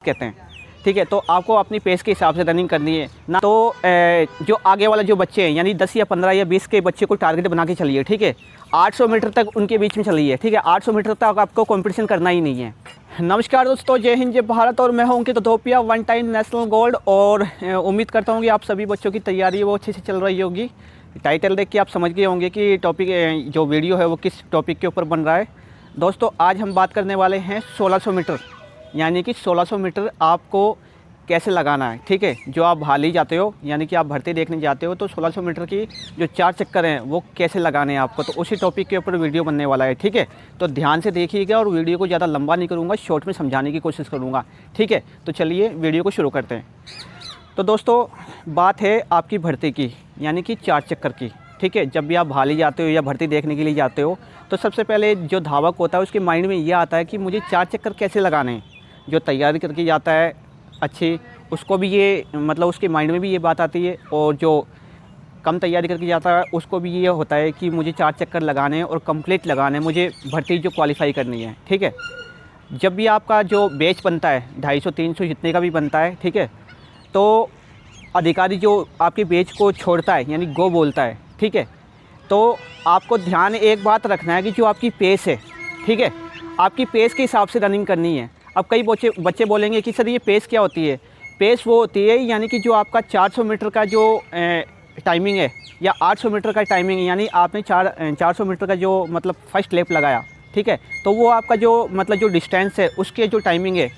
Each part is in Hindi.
कहते हैं। ठीक है, तो आपको अपनी पेस के हिसाब से रनिंग करनी है ना। तो जो आगे वाला जो बच्चे हैं यानी 10 या 15 या 20 के बच्चे को टारगेट बना के चलिए। ठीक है, 800 मीटर तक उनके बीच में चलिए। ठीक है, 800 मीटर तक आपको कंपटीशन करना ही नहीं है। नमस्कार दोस्तों, जय हिंद जय भारत। और मैं हूं अंकित Dhupia, one time national gold. और उम्मीद करता हूं कि आप सभी बच्चों की तैयारी वो अच्छे से चल रही होगी। टाइटल देख के आप समझ गए होंगे कि टॉपिक जो वीडियो है वो किस टॉपिक के ऊपर बन रहा है। दोस्तों आज हम बात करने वाले हैं 1600 मीटर, यानी कि 1600 मीटर आपको कैसे लगाना है। ठीक है, जो आप भाली जाते हो यानी कि आप भर्ती देखने जाते हो तो 1600 मीटर की जो 4 चक्कर हैं वो कैसे लगाने हैं आपको, तो उसी टॉपिक के ऊपर वीडियो बनने वाला है। ठीक है, तो ध्यान से देखिएगा और वीडियो को ज़्यादा लंबा नहीं करूँगा, शॉर्ट में समझाने की कोशिश करूँगा। ठीक है, तो चलिए वीडियो को शुरू करते हैं। तो दोस्तों बात है आपकी भर्ती की, यानी कि 4 चक्कर की। ठीक है, जब भी आप भाली जाते हो या भर्ती देखने के लिए जाते हो तो सबसे पहले जो धावक होता है उसके माइंड में ये आता है कि मुझे 4 चक्कर कैसे लगाने हैं। जो तैयारी करके जाता है अच्छी, उसको भी ये मतलब उसके माइंड में भी ये बात आती है, और जो कम तैयारी करके जाता है उसको भी ये होता है कि मुझे 4 चक्कर लगाने हैं और कंप्लीट लगाने हैं, मुझे भर्ती जो क्वालिफाई करनी है। ठीक है, जब भी आपका जो बैच बनता है 250-300 जितने का भी बनता है, ठीक है, तो अधिकारी जो आपके बैच को छोड़ता है यानी गो बोलता है। ठीक है, तो आपको ध्यान एक बात रखना है कि जो आपकी पेस है, ठीक है, आपकी पेस के हिसाब से रनिंग करनी है। अब कई बच्चे बोलेंगे कि सर ये पेस क्या होती है। पेस वो होती है यानी कि जो आपका 400 मीटर का जो टाइमिंग है या 800 मीटर का टाइमिंग है, यानी आपने 400 मीटर का जो मतलब फर्स्ट लैप लगाया। ठीक है, तो वो आपका जो मतलब जो डिस्टेंस है उसके जो टाइमिंग है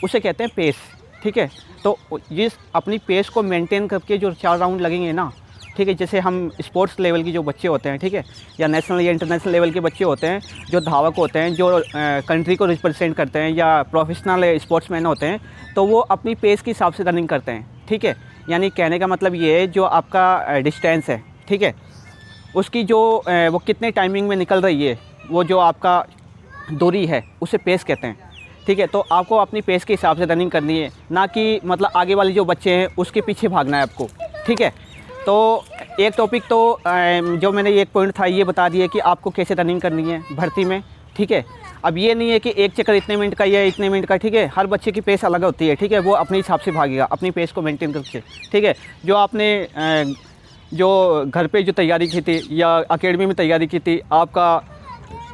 उसे कहते हैं पेस। ठीक है, तो जिस अपनी पेस को मेंटेन करके जो 4 राउंड लगेंगे ना, ठीक है, जैसे हम स्पोर्ट्स लेवल की जो बच्चे होते हैं, ठीक है, या नेशनल या इंटरनेशनल लेवल के बच्चे होते हैं, जो धावक होते हैं, जो कंट्री को रिप्रेजेंट करते हैं या प्रोफेशनल स्पोर्ट्समैन होते हैं, तो वो अपनी पेस के हिसाब से रनिंग करते हैं। ठीक है, यानी कहने का मतलब ये है जो आपका डिस्टेंस है, ठीक है, उसकी जो वो कितने टाइमिंग में निकल रही है, वो जो आपका दूरी है उसे पेस कहते हैं। ठीक है, तो आपको अपनी पेस के हिसाब से रनिंग करनी है, ना कि मतलब आगे वाले जो बच्चे हैं उसके पीछे भागना है आपको। ठीक है, तो एक टॉपिक तो जो मैंने एक पॉइंट था ये बता दिया कि आपको कैसे रनिंग करनी है भर्ती में। ठीक है, अब ये नहीं है कि एक चक्कर इतने मिनट का या इतने मिनट का। ठीक है, हर बच्चे की पेस अलग होती है। ठीक है, वो अपने हिसाब से भागेगा अपनी पेस को मेंटेन करके। ठीक है, जो आपने जो घर पे जो तैयारी की थी या एकेडमी में तैयारी की थी, आपका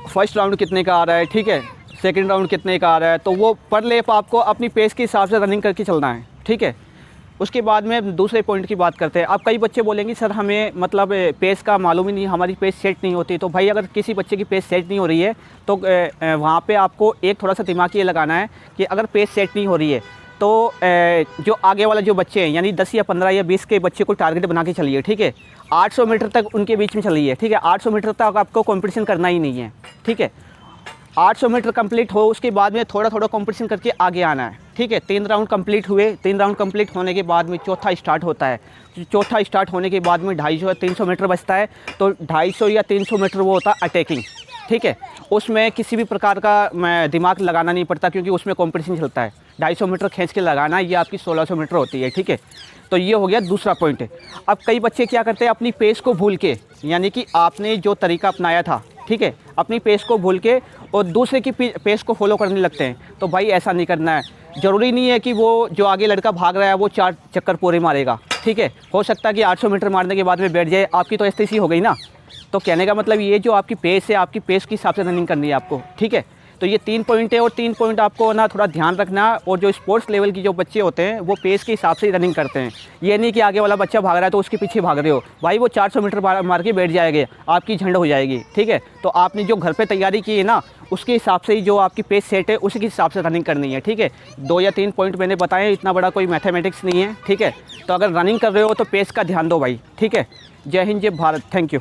फर्स्ट राउंड कितने का आ रहा है, ठीक है, सेकेंड राउंड कितने का आ रहा है, तो वो पर लेप आपको अपनी पेस के हिसाब से रनिंग करके चलना है। ठीक है, उसके बाद में दूसरे पॉइंट की बात करते हैं। अब कई बच्चे बोलेंगे सर हमें मतलब पेस का मालूम ही नहीं, हमारी पेस सेट नहीं होती। तो भाई अगर किसी बच्चे की पेस सेट नहीं हो रही है तो वहाँ पे आपको एक थोड़ा सा दिमाग ये लगाना है कि अगर पेस सेट नहीं हो रही है तो जो आगे वाला जो बच्चे हैं यानी 10 या 15 या 20 के बच्चे को टारगेट बना के चलिए। ठीक है, 800 मीटर तक उनके बीच में चलिए। ठीक है, 800 मीटर तक आपको कॉम्पिटिशन करना ही नहीं है। ठीक है, 800 मीटर कंप्लीट हो उसके बाद में थोड़ा थोड़ा कंपटीशन करके आगे आना है। ठीक है, 3 राउंड कंप्लीट हुए, 3 राउंड कंप्लीट होने के बाद में चौथा स्टार्ट होता है। चौथा स्टार्ट होने के बाद में 250 या 300 मीटर बचता है, तो 250 या 300 मीटर वो होता है अटैकिंग। ठीक है, उसमें किसी भी प्रकार का दिमाग लगाना नहीं पड़ता क्योंकि उसमें कंपटीशन चलता है। 250 मीटर खींच के लगाना, ये आपकी 1600 मीटर होती है। ठीक है, तो ये हो गया दूसरा पॉइंट। अब कई बच्चे क्या करते हैं अपनी पेस को भूल के, यानी कि आपने जो तरीका अपनाया था, ठीक है, अपनी पेस को भूल के और दूसरे की पेस को फॉलो करने लगते हैं। तो भाई ऐसा नहीं करना है। ज़रूरी नहीं है कि वो जो आगे लड़का भाग रहा है वो 4 चक्कर पूरे मारेगा। ठीक है, हो सकता है कि 800 मीटर मारने के बाद में बैठ जाए, आपकी तो स्थिति हो गई ना। तो कहने का मतलब ये जो आपकी पेस है, आपकी पेस के हिसाब से रनिंग करनी है आपको। ठीक है, तो ये 3 पॉइंट है और 3 पॉइंट आपको ना थोड़ा ध्यान रखना। और जो स्पोर्ट्स लेवल की जो बच्चे होते हैं वो पेस के हिसाब से ही रनिंग करते हैं। ये नहीं कि आगे वाला बच्चा भाग रहा है तो उसके पीछे भाग रहे हो, भाई वो 400 मीटर मार के बैठ जाएंगे, आपकी झंड हो जाएगी। ठीक है, तो आपने जो घर पे तैयारी की है ना उसके हिसाब से ही जो आपकी पेस सेट है उसी के हिसाब से रनिंग करनी है। ठीक है, 2 या 3 पॉइंट मैंने बताए, इतना बड़ा कोई मैथमेटिक्स नहीं है। ठीक है, तो अगर रनिंग कर रहे हो तो पेस का ध्यान दो भाई। ठीक है, जय हिंद जय भारत, थैंक यू।